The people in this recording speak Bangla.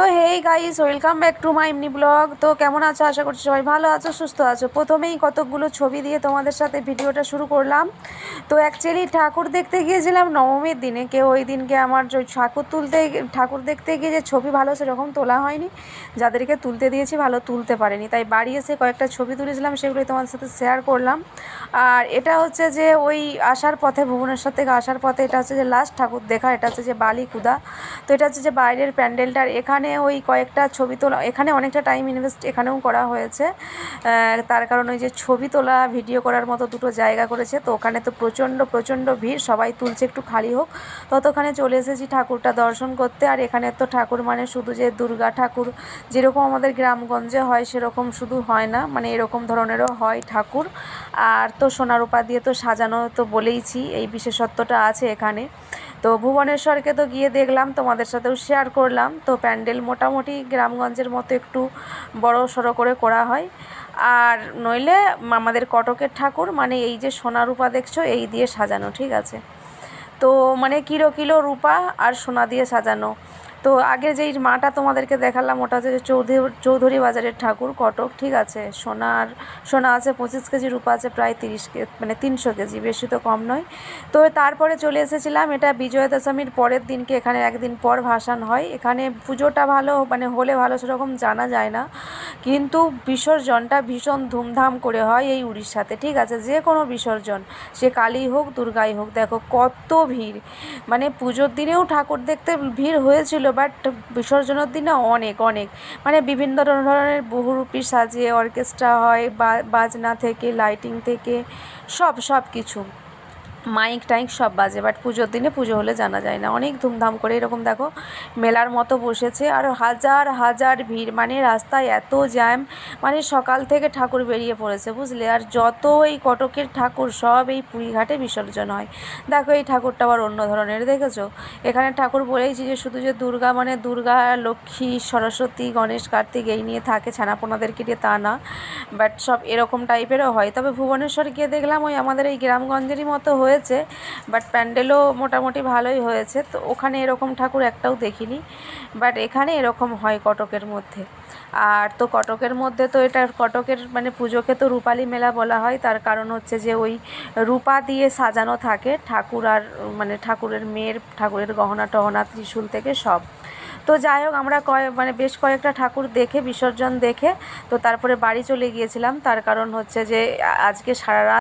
তো hey guys, welcome back to my এমনি ব্লগ। তো কেমন আছো? আশা করছি সবাই ভালো আছো, সুস্থ আছো। প্রথমেই কতকগুলো ছবি দিয়ে তোমাদের সাথে ভিডিওটা শুরু করলাম। তো অ্যাকচুয়ালি ঠাকুর দেখতে গিয়েছিলাম নবমীর দিনে। ওই দিনকে আমার ঠাকুর দেখতে গিয়ে যে ছবি ভালো সেরকম তোলা হয়নি, যাদেরকে তুলতে দিয়েছি ভালো তুলতে পারেনি, তাই বাড়ি এসে কয়েকটা ছবি তুলেছিলাম, সেগুলোই তোমাদের সাথে শেয়ার করলাম। আর এটা হচ্ছে যে ওই আসার পথে, ভুবনেশ্বর থেকে আসার পথে, এটা হচ্ছে যে লাস্ট ঠাকুর দেখা, এটা হচ্ছে যে বালিকুদা। তো এটা হচ্ছে যে বাইরের প্যান্ডেলটার, এখানে ওই কয়েকটা ছবি তোলা, এখানে অনেকটা টাইম ইনভেস্ট এখানেও করা হয়েছে। তার কারণ ওই যে ছবি তোলা ভিডিও করার মতো দুটো জায়গা করেছে, তো ওখানে তো প্রচণ্ড ভিড়, সবাই তুলছে একটু খালি হোক। ততক্ষণে চলে এসেছি ঠাকুরটা দর্শন করতে। আর এখানে তো ঠাকুর মানে শুধু যে দুর্গা ঠাকুর যেরকম আমাদের গ্রামগঞ্জে হয় সেরকম শুধু হয় না, মানে এরকম ধরনেরও হয় ঠাকুর। আর তো সোনা রূপা দিয়ে তো সাজানো, তো বলেইছি এই বিশেষত্বটা আছে এখানে। তো ভুবনেশ্বরকে তো গিয়ে দেখলাম, তোমাদের সাথেও শেয়ার করলাম। তো প্যান্ডেল মোটামুটি গ্রামগঞ্জের মতো একটু বড় সড়ো করে করা হয়। আর নইলে আমাদের কটকের ঠাকুর মানে এই যে সোনা রূপা দেখছো এই দিয়ে সাজানো, ঠিক আছে। তো মানে কিলো কিলো রূপা আর সোনা দিয়ে সাজানো। তো আগে যেই মাটা তোমাদেরকে দেখালাম ওটা হচ্ছে যে চৌধুরী বাজারের ঠাকুর কটক, ঠিক আছে। সোনা আছে 25 কেজি, রূপা আছে প্রায় 300 কেজি, বেশি তো কম নয়। তো তারপরে চলে এসেছিলাম, এটা বিজয়া দশমীর পরের দিনকে, এখানে একদিন পর ভাসান হয়। এখানে পুজোটা ভালো মানে হলে ভালো সেরকম জানা যায় না, কিন্তু বিসর্জনটা ভীষণ ধুমধাম করে হয় এই উড়িষ্যাতে, ঠিক আছে। যে কোনো বিসর্জন, সে কালী হোক দুর্গাই হোক, দেখো কত ভিড়। মানে পুজোর দিনেও ঠাকুর দেখতে ভিড় হয়েছিল, বাট বিসর্জনের দিনে অনেক মানে বিভিন্ন ধরনের বহুরূপী সাজিয়ে অর্কেস্ট্রা হয়, বাজনা থেকে লাইটিং থেকে সব কিছু, মাইক টাইক সব বাজে। বাট পুজোর দিনে পুজো হলে জানা যায় না, অনেক ধুমধাম করে এরকম দেখো মেলার মতো বসেছে। আর হাজার ভিড়, মানে রাস্তায় এত জ্যাম, মানে সকাল থেকে ঠাকুর বেরিয়ে পড়েছে, বুঝলে। আর যত এই কটকের ঠাকুর সব এই পুরীঘাটে বিসর্জন হয়। দেখো এই ঠাকুরটা আবার অন্য ধরনের, দেখেছো। এখানে ঠাকুর বলেইছি যে শুধু যে দুর্গা মানে দুর্গা, লক্ষ্মী, সরস্বতী, গণেশ, কার্তিক এই নিয়ে থাকে ছানাপোনাদেরকে নিয়ে, তা না, বাট সব এরকম টাইপেরও হয়। তবে ভুবনেশ্বর গিয়ে দেখলাম ওই আমাদের এই গ্রামগঞ্জেরই মতো হয়েছে, বাট প্যান্ডেলও মোটামুটি ভালোই হয়েছে। তো ওখানে এরকম ঠাকুর একটাও দেখিনি, বাট এখানে এরকম হয় কটকের মধ্যে। আর তো কটকের মধ্যে তো এটা কটকের মানে পুজোকে তো রূপালী মেলা বলা হয়, তার কারণ হচ্ছে যে ওই রূপা দিয়ে সাজানো থাকে ঠাকুর, আর মানে ঠাকুরের মেয়ের, ঠাকুরের গহনা টহনা, ত্রিশূল থেকে সব। তো যাই হোক, আমরা মানে বেশ কয়েকটা ঠাকুর দেখে, বিসর্জন দেখে, তো তারপরে বাড়ি চলে গিয়েছিলাম। তার কারণ হচ্ছে যে আজকে সারা রাত